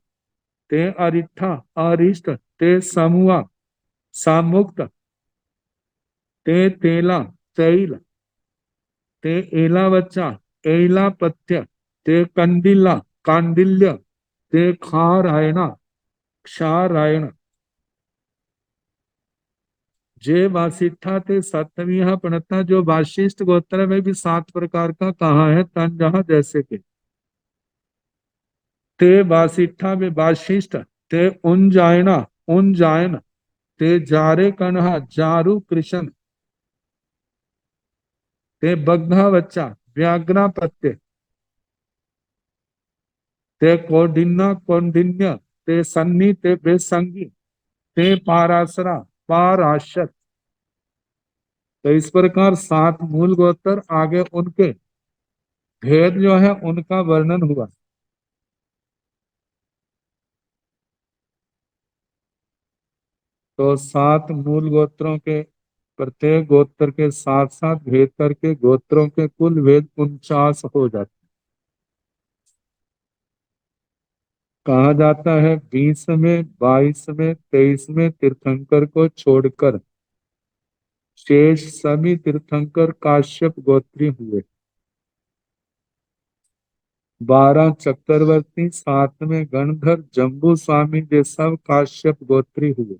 ते अरिठा अरिष्ट। ते समूहा सामुक्त। ते तेला तैल। ते एला बच्चा एला पथ्य। ते कंडिला कांडिल्य। ते खारायणा क्षारायण। जे वासिष्ठा ते सतवीहा प्रणता, जो वाशिष्ठ गोत्र में भी 7 प्रकार का कहा है तंजहा जैसे के ते वासिष्ठा में वाशिष्ठ। ते उंजायना उंजायन। ते जारे कन्हा जारू कृष्ण। ते बग्धा बच्चा व्याघ्रा पत्ते। ते कौंडिन्य कौंडिन्य। ते सन्नी ते बेसंगी। ते पारासरा पाराशर। तो इस प्रकार 7 मूल गोत्र, आगे उनके भेद जो है उनका वर्णन हुआ। तो 7 मूल गोत्रों के प्रत्येक गोत्र के साथ साथ भेद करके गोत्रों के कुल भेद 49 हो जाते। कहा जाता है 20 में, 22 में, 23 में तीर्थंकर को छोड़कर शेष सभी तीर्थंकर काश्यप गोत्री हुए। 12 चक्रवर्ती, 7 में गणधर, जम्बू स्वामी ये सब काश्यप गोत्री हुए।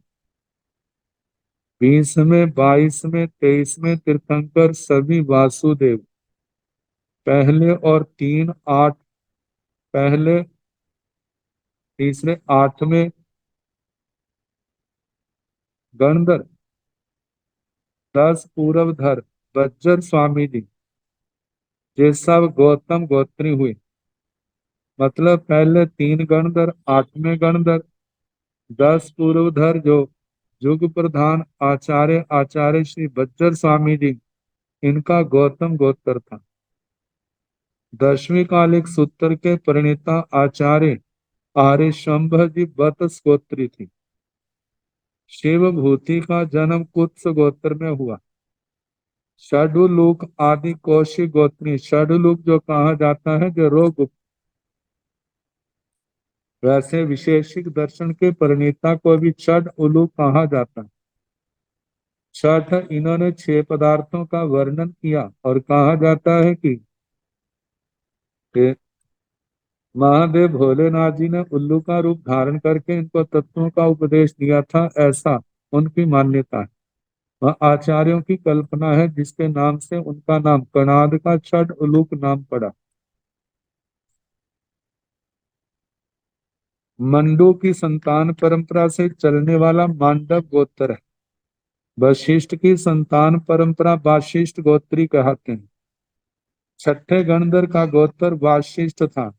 20 में, 22 में, 23 में तीर्थंकर सभी वासुदेव। पहले और 3, 8 पहले, तीसरे 8 में गणधर, 10 पूर्वधर बज्जर स्वामी जी ये सब गौतम गोत्री हुई। मतलब पहले 3 गणधर, 8वें गणधर, 10 पूर्वधर जो युग प्रधान आचार्य श्री बज्जर स्वामी जी इनका गौतम गोत्र था। 10वीं कालिक सूत्र के प्रणेता आचार्य आर्य शंभ जी बत्स गोत्री थी। शिव भूति का जन्म कुत्स गोत्र में हुआ। षडुलूक आदि कौशिक गोत्री, षडुलूक जो कहा जाता है जो रोग, वैसे विशेषिक दर्शन के प्रणेता को भी षड उलूक कहा जाता है। छठ, इन्होंने 6 पदार्थों का वर्णन किया और कहा जाता है कि महादेव भोलेनाथ जी ने उल्लू का रूप धारण करके इनको तत्वों का उपदेश दिया था, ऐसा उनकी मान्यता है। वह आचार्यों की कल्पना है जिसके नाम से उनका नाम कणाद का छठ उलूक नाम पड़ा। मंडू की संतान परंपरा से चलने वाला मांडव गोत्र है। वशिष्ठ की संतान परंपरा वाशिष्ठ गोत्री कहते हैं। छठे गणधर का गोत्र वाशिष्ठ था।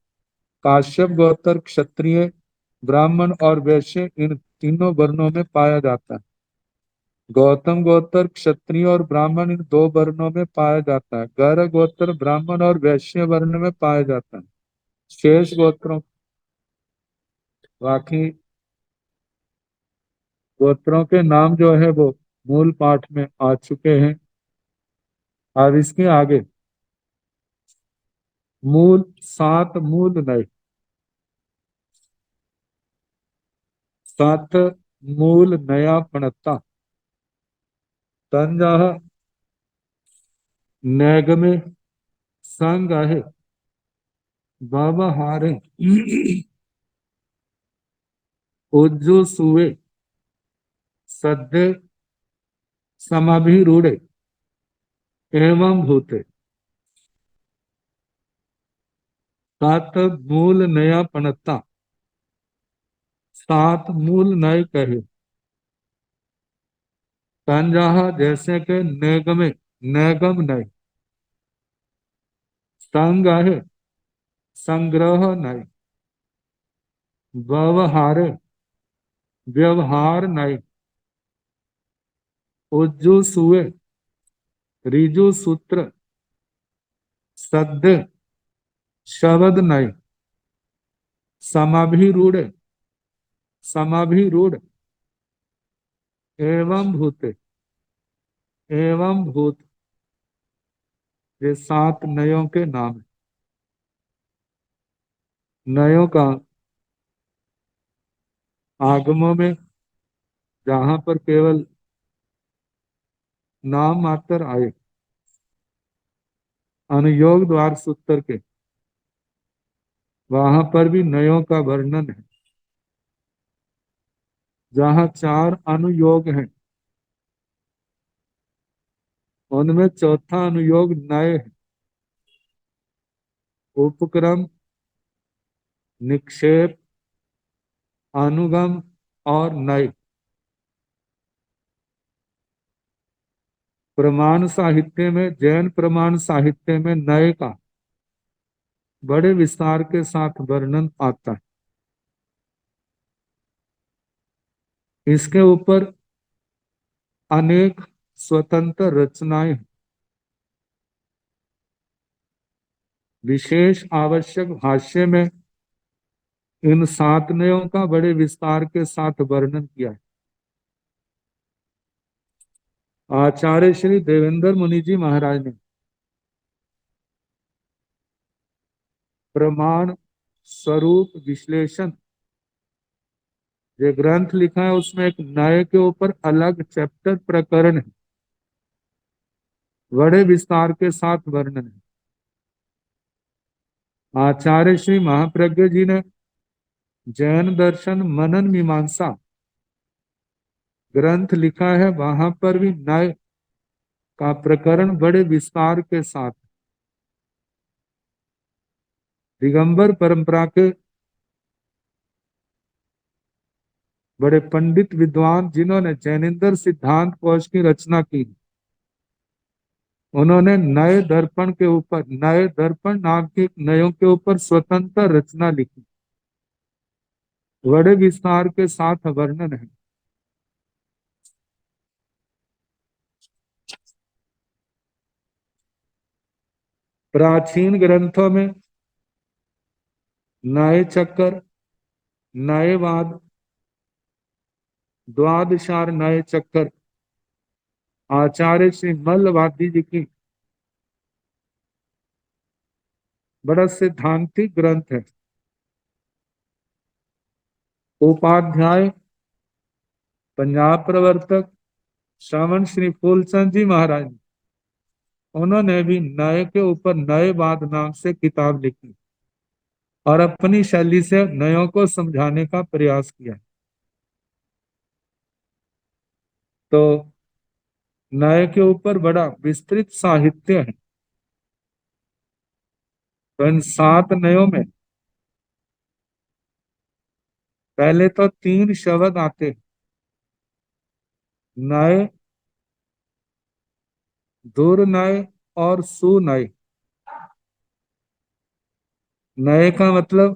काश्यप गोत्र क्षत्रिय, ब्राह्मण और वैश्य इन तीनों वर्णों में पाया जाता है। गौतम गोत्र क्षत्रिय और ब्राह्मण इन 2 वर्णों में पाया जाता है। गर गोत्र ब्राह्मण और वैश्य वर्ण में पाया जाता है। शेष गोत्रों, बाकी गोत्रों के नाम जो है वो मूल पाठ में आ चुके हैं। अब इसके आगे मूल 7 मूल नए, 7 मूल नया पणता तंजा नैगमे संग आहे बाबा हारे उज्जु सुवे सद्य समाभिरूढ़े एवं भूते। 7 मूल नया पणता, 7 मूल नए कहे। तंजाह जैसे के नेगमे, नैगम नय। संग है संग्रह नय। व्यवहारे व्यवहार नय। उज्जु सुए रिजु सूत्र सद्य शब्द नय। समाभिरूढ़ समाभिरूढ़ एवं भूते एवं भूत, ये 7 नयों के नाम है। नयों का आगमों में जहां पर केवल नाम मात्र आए, अनुयोग द्वार सूत्र के, वहां पर भी नयों का वर्णन है। जहां 4 अनुयोग हैं उनमें चौथा अनुयोग नय है। उपक्रम, निक्षेप, अनुगम और नय। प्रमाण साहित्य में, जैन प्रमाण साहित्य में नय का बड़े विस्तार के साथ वर्णन आता है। इसके ऊपर अनेक स्वतंत्र रचनाएं हैं। विशेष आवश्यक भाष्य में इन 7 नयों का बड़े विस्तार के साथ वर्णन किया है। आचार्य श्री देवेंद्र मुनि जी महाराज ने प्रमाण स्वरूप विश्लेषण जो ग्रंथ लिखा है उसमें एक न्याय के ऊपर अलग चैप्टर प्रकरण है, बड़े विस्तार के साथ वर्णन है। आचार्य श्री महाप्रज्ञ जी ने जैन दर्शन मनन मीमांसा ग्रंथ लिखा है, वहां पर भी न्याय का प्रकरण बड़े विस्तार के साथ। दिगंबर परंपरा के बड़े पंडित विद्वान जिन्होंने जैनेन्द्र सिद्धांत कोश की रचना की, उन्होंने नए दर्पण के ऊपर, नए दर्पण नाम के नयों के ऊपर स्वतंत्र रचना लिखी, बड़े विस्तार के साथ वर्णन है। प्राचीन ग्रंथों में नए चक्कर, नएवाद, द्वादशार नए चक्कर आचार्य श्री मल्लवादी जी की बड़ा सिद्धांतिक ग्रंथ है। उपाध्याय पंजाब प्रवर्तक श्रवण श्री फूलचंद जी महाराज, उन्होंने भी नए के ऊपर नएवाद नाम से किताब लिखी और अपनी शैली से नयों को समझाने का प्रयास किया। तो नए के ऊपर बड़ा विस्तृत साहित्य है। तो इन 7 नयों में पहले तो 3 शब्द आते हैं, नए, दुर्नय और सुनय। नए का मतलब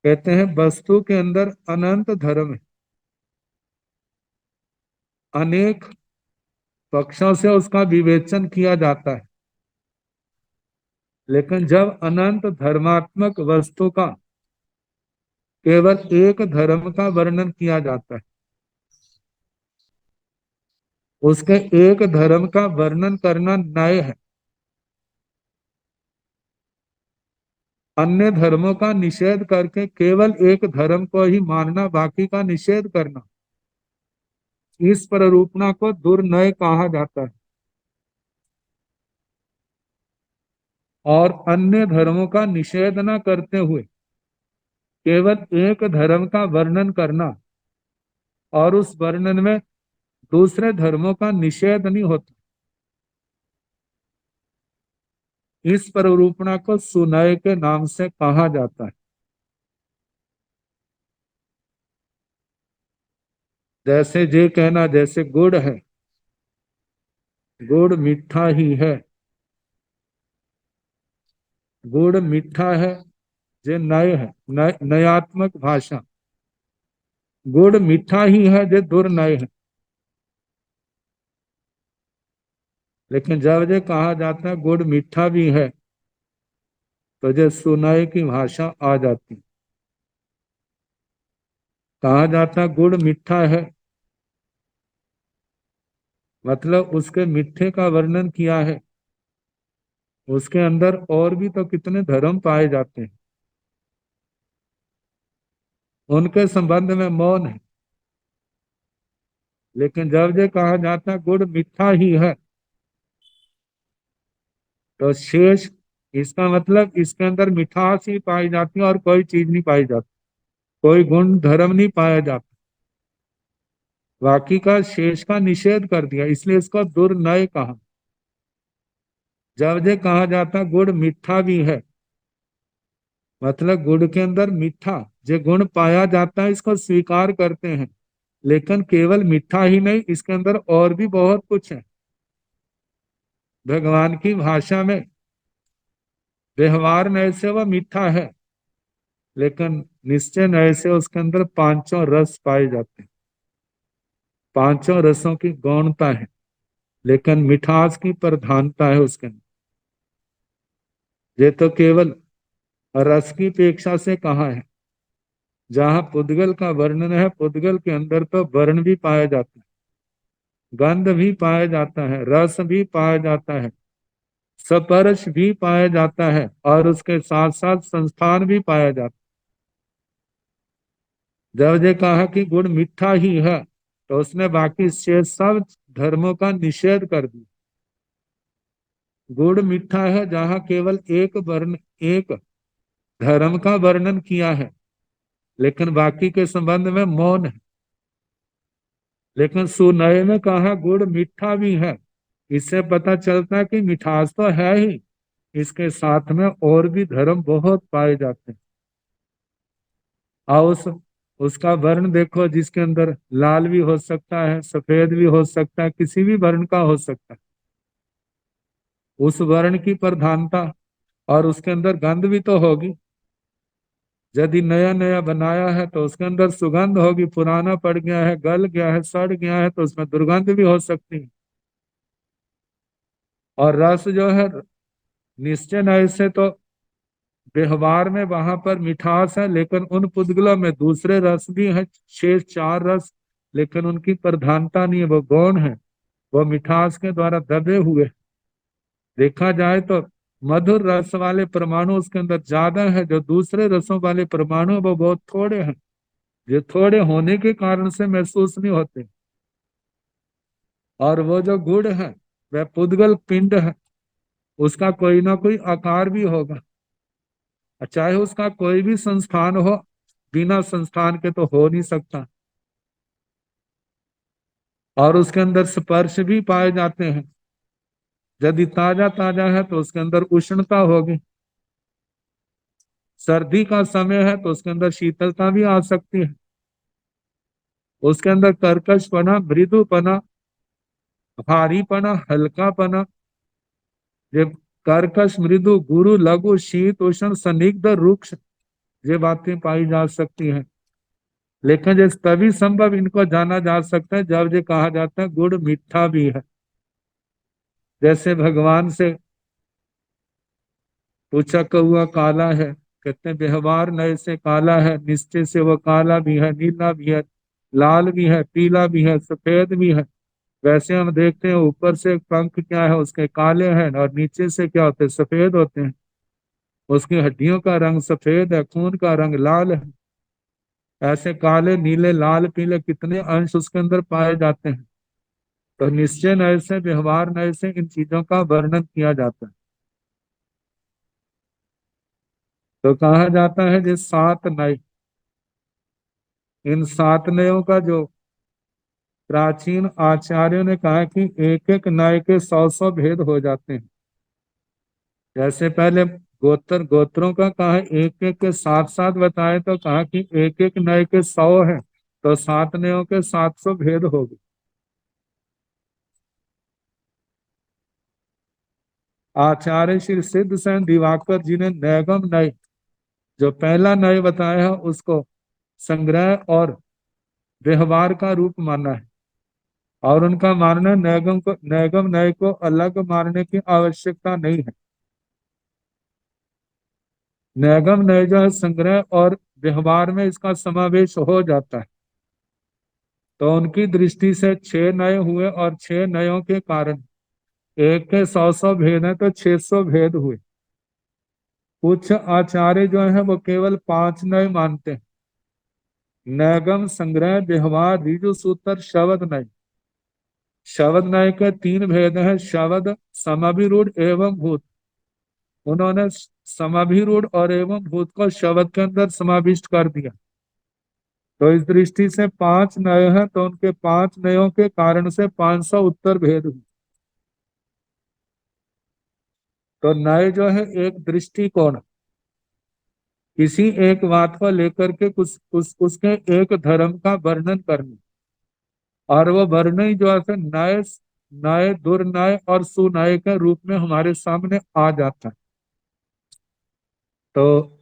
कहते हैं वस्तु के अंदर अनंत धर्म है, अनेक पक्षों से उसका विवेचन किया जाता है, लेकिन जब अनंत धर्मात्मक वस्तु का केवल एक धर्म का वर्णन किया जाता है, उसके एक धर्म का वर्णन करना नय है। अन्य धर्मों का निषेध करके केवल एक धर्म को ही मानना, बाकी का निषेध करना, इस प्ररूपणा को दुर्नय कहा जाता है। और अन्य धर्मों का निषेध न करते हुए केवल एक धर्म का वर्णन करना और उस वर्णन में दूसरे धर्मों का निषेध नहीं होता, इस प्ररूपणा को सुनय के नाम से कहा जाता है। जैसे जे कहना, जैसे गुड़ है, गुड़ मीठा ही है, गुड़ मीठा है, जे नय है, नयात्मक भाषा, गुड़ मीठा ही है, जे दुर्नय है। लेकिन जब ये कहा जाता है गुड़ मीठा भी है, तो जो सुनय की भाषा आ जाती। कहा जाता गुड़ मीठा है, मतलब उसके मीठे का वर्णन किया है, उसके अंदर और भी तो कितने धर्म पाए जाते हैं, उनके संबंध में मौन है। लेकिन जब ये कहा जाता गुड़ मीठा ही है, तो शेष, इसका मतलब इसके अंदर मिठास ही पाई जाती है और कोई चीज नहीं पाई जाती, कोई गुण धर्म नहीं पाया जाता, बाकी का शेष का निषेध कर दिया, इसलिए इसको दुर्नय कहा। जब ये कहा जाता गुड़ मीठा भी है, मतलब गुड़ के अंदर मीठा जो गुण पाया जाता है इसको स्वीकार करते हैं, लेकिन केवल मीठा ही नहीं, इसके अंदर और भी बहुत कुछ है। भगवान की भाषा में व्यवहार नय से वह मीठा है, लेकिन निश्चय नय से उसके अंदर पांचों रस पाए जाते हैं, पांचों रसों की गौणता है, लेकिन मिठास की प्रधानता है उसके अंदर। ये तो केवल रस की अपेक्षा से कहा है। जहां पुद्गल का वर्णन है, पुद्गल के अंदर तो वर्ण भी पाया जाता है, गंध भी पाया जाता है, रस भी पाया जाता है, स्पर्श भी पाया जाता है, और उसके साथ साथ संस्थान भी पाया जाता है। जब ये कहा कि गुड़ मीठा ही है, तो उसने बाकी शेष सब धर्मों का निषेध कर दिया। गुड़ मीठा है जहाँ केवल एक वर्ण, एक धर्म का वर्णन किया है, लेकिन बाकी के संबंध में मौन है। लेकिन सुनय में कहा गुड़ मीठा भी है, इससे पता चलता है कि मिठास तो है ही, इसके साथ में और भी धर्म बहुत पाए जाते हैं। और उसका वर्ण देखो, जिसके अंदर लाल भी हो सकता है, सफेद भी हो सकता है, किसी भी वर्ण का हो सकता है। उस वर्ण की प्रधानता, और उसके अंदर गंध भी तो होगी। यदि नया नया बनाया है तो उसके अंदर सुगंध होगी, पुराना पड़ गया है, गल गया है, सड़ गया है, तो उसमें दुर्गंध भी हो सकती है। और रस जो है, निश्चय नहीं से तो व्यवहार में वहां पर मिठास है, लेकिन उन पुद्गलों में दूसरे रस भी है, शेष चार रस, लेकिन उनकी प्रधानता नहीं है, वो गौण है, वो मिठास के द्वारा दबे हुए। देखा जाए तो मधुर रस वाले परमाणु उसके अंदर ज्यादा है, जो दूसरे रसों वाले परमाणु वो बहुत थोड़े हैं, जो थोड़े होने के कारण से महसूस नहीं होते। और वो जो गुड़ है, वह पुद्गल पिंड है, उसका कोई ना कोई आकार भी होगा, चाहे उसका कोई भी संस्थान हो, बिना संस्थान के तो हो नहीं सकता। और उसके अंदर स्पर्श भी पाए जाते हैं। यदि ताजा ताजा है तो उसके अंदर उष्णता होगी, सर्दी का समय है तो उसके अंदर शीतलता भी आ सकती है। उसके अंदर कर्कशपना, मृदुपना, भारीपना, हल्कापना, ये कर्कश, मृदु, गुरु, लघु, शीत, उष्ण, संदिग्ध, रुक्ष, ये बातें पाई जा सकती हैं। लेकिन ये तभी संभव इनको जाना जा सकता है जब ये कहा जाता है गुड़ मीठा भी है। जैसे भगवान से पूछा कौआ काला है, कहते हैं व्यवहार नए से काला है, निश्चय से वो काला भी है, नीला भी है, लाल भी है, पीला भी है, सफेद भी है। वैसे हम देखते हैं ऊपर से पंख क्या है उसके काले हैं, और नीचे से क्या होते हैं, सफेद होते हैं। उसकी हड्डियों का रंग सफेद है, खून का रंग लाल है। ऐसे काले, नीले, लाल, पीले कितने अंश उसके अंदर पाए जाते हैं। तो निश्चय नय से, व्यवहार नय से इन चीजों का वर्णन किया जाता है। तो कहा जाता है जो सात नय, इन सात नयों का जो प्राचीन आचार्यों ने कहा कि एक एक नय के सौ सौ भेद हो जाते हैं। जैसे पहले गोत्रों का कहा एक एक के साथ साथ बताए, तो कहा कि एक एक नय के 100 है, तो सात नयों के 700 भेद हो गए। आचार्य श्री सिद्ध सेन दिवाकर जी ने नैगम नय, जो पहला नय बताया है, उसको संग्रह और व्यवहार का रूप माना है। और उनका मानना नैगम नय को अलग मानने की आवश्यकता नहीं है। नैगम नय जो है संग्रह और व्यवहार में इसका समावेश हो जाता है। तो उनकी दृष्टि से 6 नय हुए, और 6 नयों के कारण एक के 100 भेद है, तो 600 भेद हुए। कुछ आचार्य जो है वो केवल 5 नय मानते हैं, नैगम, संग्रह, व्यवहार, ऋजु सूत्र, शब्द नय। शब्द नय के 3 भेद हैं, शब्द, समाभिरूढ़ एवं भूत। उन्होंने समाभिरूढ़ और एवं भूत को शब्द के अंदर समाविष्ट कर दिया। तो इस दृष्टि से 5 नय हैं, तो उनके 5 नयों के कारण से 500 उत्तर भेद हुए। तो नय जो है एक दृष्टिकोण, किसी एक बात को लेकर के कुछ उसके एक धर्म का वर्णन करना। और वो वर्णन जो है नय, नय, दुर्नय और सुनय के रूप में हमारे सामने आ जाता है। तो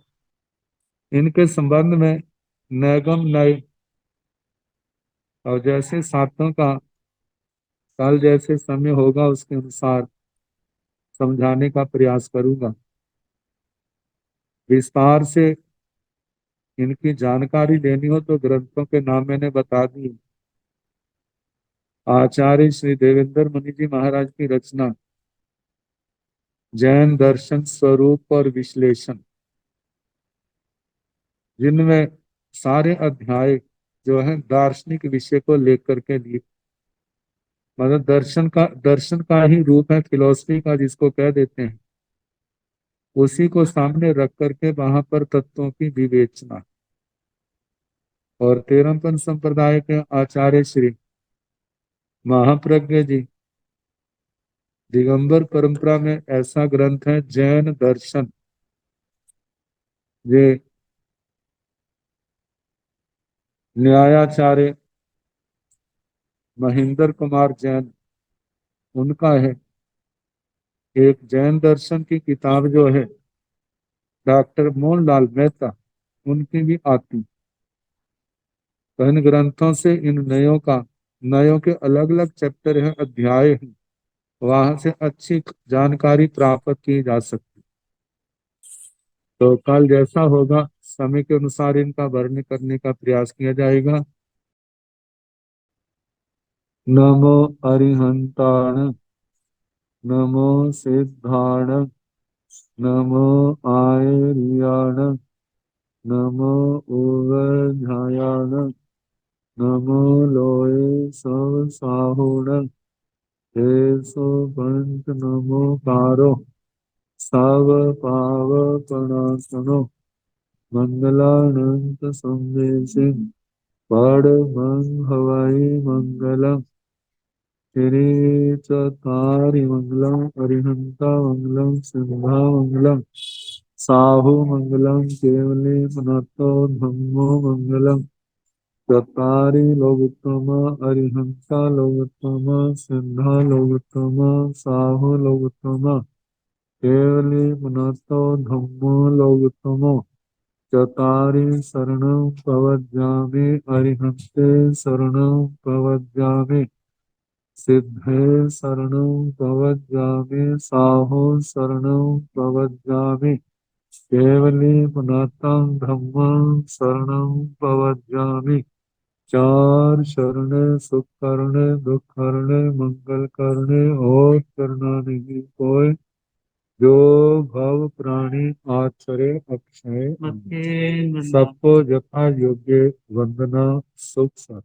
इनके संबंध में नैगम नय, और जैसे सातों का कल जैसे समय होगा उसके अनुसार समझाने का प्रयास करूंगा। विस्तार से इनकी जानकारी लेनी हो तो ग्रंथों के नाम मैंने बता दिए। आचार्य श्री देवेंद्र मुनि जी महाराज की रचना जैन दर्शन स्वरूप और विश्लेषण, जिनमें सारे अध्याय जो है दार्शनिक विषय को लेकर के लिए, मतलब दर्शन का ही रूप है, फिलोसफी का जिसको कह देते हैं, उसी को सामने रख करके वहां पर तत्वों की विवेचना। और तेरहपन संप्रदाय के आचार्य श्री महाप्रज्ञ जी दिगंबर परंपरा में ऐसा ग्रंथ है जैन दर्शन, ये न्यायाचार्य महेंद्र कुमार जैन उनका है। एक जैन दर्शन की किताब जो है डॉक्टर मोहनलाल मेहता उनकी भी आती। तो इन ग्रंथों से इन नयों के अलग अलग चैप्टर हैं, अध्याय हैं, वहां से अच्छी जानकारी प्राप्त की जा सकती। तो कल जैसा होगा समय के अनुसार इनका वर्णन करने का प्रयास किया जाएगा। नमो अरिहंताण, नमो सिद्धाण, नमो आयर्याण, नमो उवध्यायाण, नमो लोये सव साहुण, तेसो पंच नमो कारो, सव पाव पणासनो, मंगलानंत संदेशिं, पड़ मंग हवाई मंगलम, श्री चतारि मंगलम, अरिहंता मंगलम, सिंहा मंगलम, साहु मंगलम, केवली पुनतो धम्मो मंगलम, चतारि लोकोत्तम, अरिहंता लोकोत्तम, सिंहा लोकोत्तम, साहु लोकोत्तम, केवली पुनतो धम्मो लोकोत्तम, चतारि शरणं प्रवज्जामि, अरिहन्ते शरणं प्रवज्जामि, सिद्धे शरणं प्रवज्जामि, साहो शरणं प्रवज्जामि, केवली पुनातं धम्मं शरणं प्रवज्जामि। चार शरणे सुख करने दुख करने मंगल करने और करना नहीं कोई, जो भव प्राणी आचरे अक्षय, सबको यथा योग्य वंदना सुख साथ।